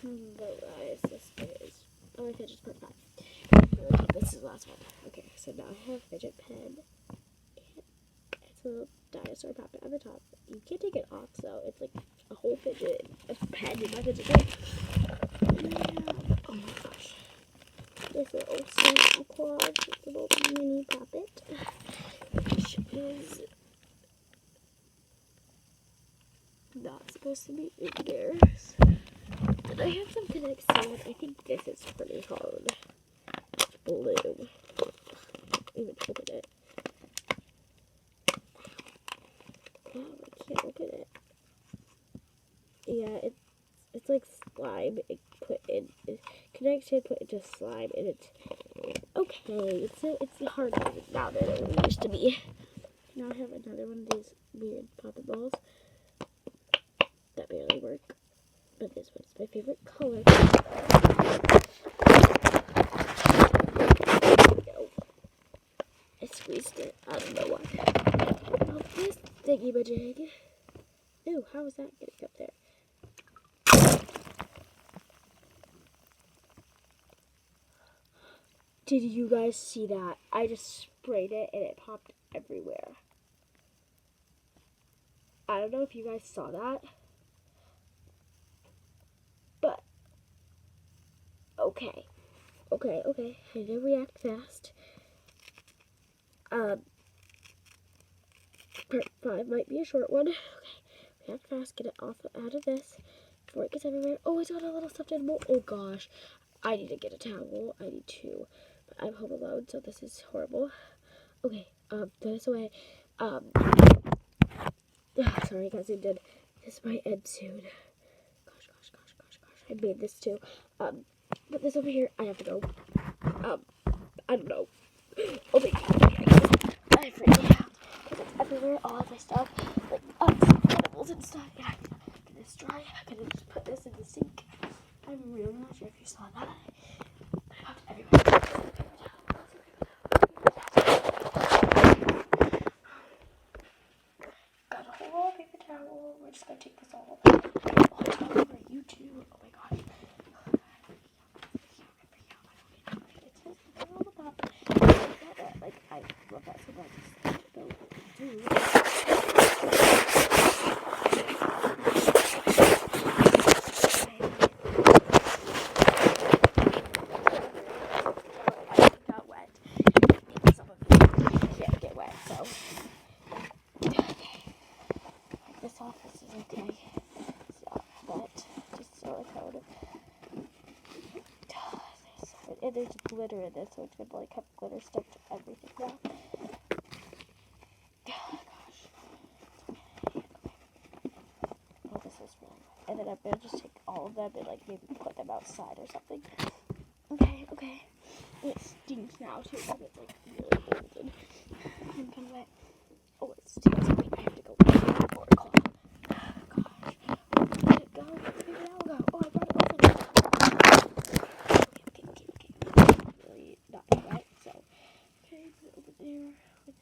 But guys, this is fidgets part 5. This is the last one. Okay, so now I have a fidget pen. It's a little dinosaur puppet on the top. You can't take it off, so it's like a whole fidget, a pen in my fidget pen. Oh my gosh. This little Santa Claus, little mini puppet, which is not supposed to be in there. And I have some Connect sand. I think this is pretty hard. It's blue. Even open it. Oh, I can't open it. Yeah, it's like slime. It put in Connect sand put into slime, and it's okay. It's harder now than it used to be. Now I have another one of these weird poppet balls that barely work. But this one's my favorite color. There we go. I squeezed it. I don't know why. Oh, this thingy-majig. Ooh, how is that getting up there? Did you guys see that? I just sprayed it and it popped everywhere. I don't know if you guys saw that. But, okay. I didn't react fast. Part 5 might be a short one. Okay, react fast, get it out of this before it gets everywhere. Oh, it's got a little stuffed animal. Oh gosh, I need to get a towel. I need to, but I'm home alone, so this is horrible. Okay, throw this away. Sorry guys, I did. This might end soon. Gosh, I made this too. Put this over here. I have to go. I don't know. Oh my god, I freaked out because it's everywhere. All of my stuff, like animals and stuff. Yeah, I'm gonna destroy. I'm gonna just put this in the sink. I'm really not sure if you saw that. I popped everywhere. Got a whole roll of paper towel. We're just gonna take this all over YouTube. Oh my gosh. Like, I love that so much. Don't do. I got wet. Maybe some of you can't get wet, so. Okay. This office is okay. It's not wet. Just silicone. And there's glitter in this, so it's gonna like have glitter stuck to everything now. Oh gosh. Okay. Oh, this is really wet. And then I'm gonna just take all of them and like maybe put them outside or something. Okay. And it stinks now too, because it's like really old and I'm kind of wet. Oh, it stinks. Wait, I have to go or call. Gosh. Where did it go? Where did it go? Oh, I brought it over there. Really not wet, so okay, put it over there like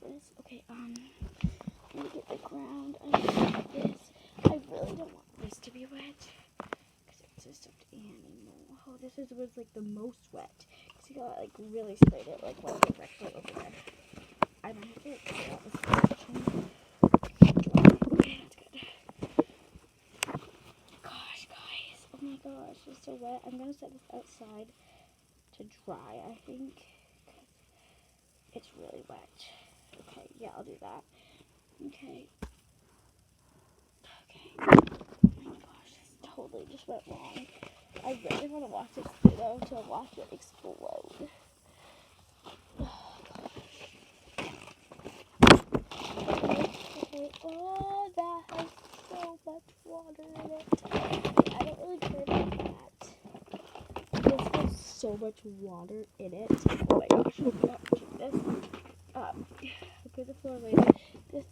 this. Okay, I'm gonna get the ground under this. I really don't want this to be wet because it's a stuffed animal. Oh, this was like the most wet because you got like really sprayed it like one directly over there. I might have to clean out this section. Okay, that's good. Gosh, guys, oh my gosh, it's so wet. I'm gonna set this outside to dry, I think, because it's really wet. Okay, yeah, I'll do that. Okay. Oh my gosh, this totally just went wrong. I really want to watch this video to watch it explode. Oh gosh. Okay. Oh, that has so much water in it. I don't really care about that. This has so much water in it. Oh my gosh, I'm gonna keep this. Look at the floor later. This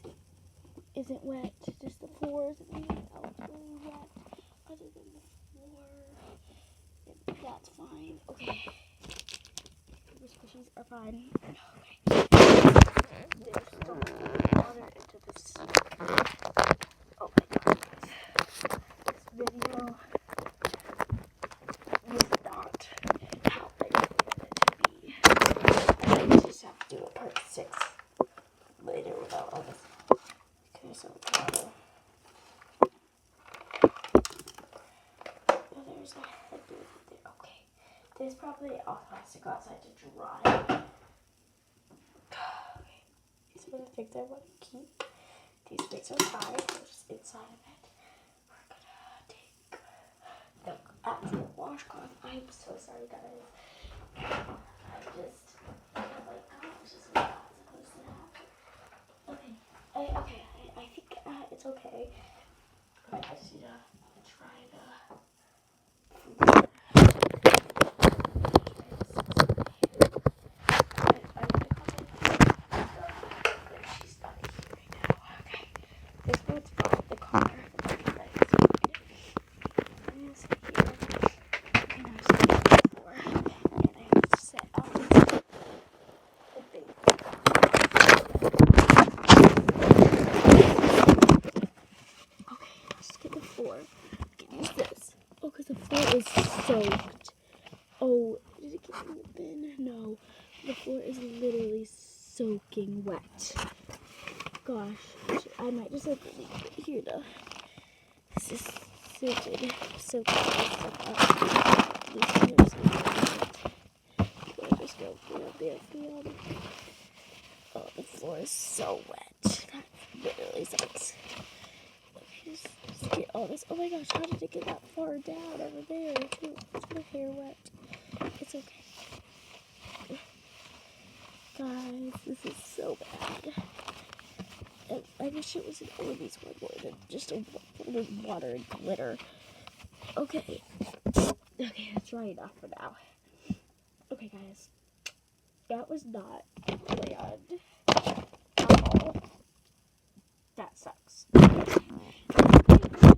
isn't wet, just the floor isn't anything else really wet other than the floor. And that's fine. Okay. The squishies are fine. Okay. There's so much water into this. Oh my god. This video this probably also has to go outside to dry. Okay, these are the things I want to keep. These things are fine, they're just inside of it. We're gonna take the actual washcloth. I'm so sorry, guys. I just, like, oh, this is not supposed to happen. Okay, I think it's okay. I just need to try the food. She's not here right now. Okay, this one's fine. The car. That is fine. I'm gonna sit here. And I'm sitting on the floor. And I have to sit on the thing. Okay, let's get the floor. I can use this. Oh, because the floor is soaked. Oh, did it get open? No. The floor is literally soaking wet. Gosh, I might just like leave it here to. This is soaking. Soaking stuff up. These colors just go feel. Oh, the floor is so wet. That literally sucks. Just get all this. Oh my gosh, how did it get that far down over there too? Is my hair wet? It's okay. Guys, this is so bad. I wish it was an Orbeez one more than just a water and glitter. Okay. Okay, that's right enough for now. Okay, guys. That was not planned at all. That sucks.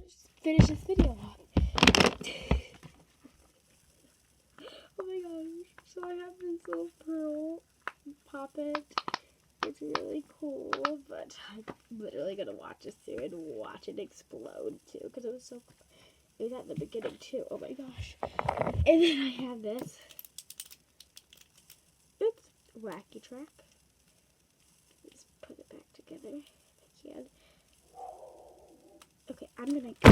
Just finish this video off. Oh my gosh. So I have this little pearl poppet. It's really cool, but I'm literally gonna watch this soon and watch it explode too, because it was at the beginning too. Oh my gosh. And then I have this. Oops. Wacky track. Let's put it back together if I can. Okay, I'm gonna go.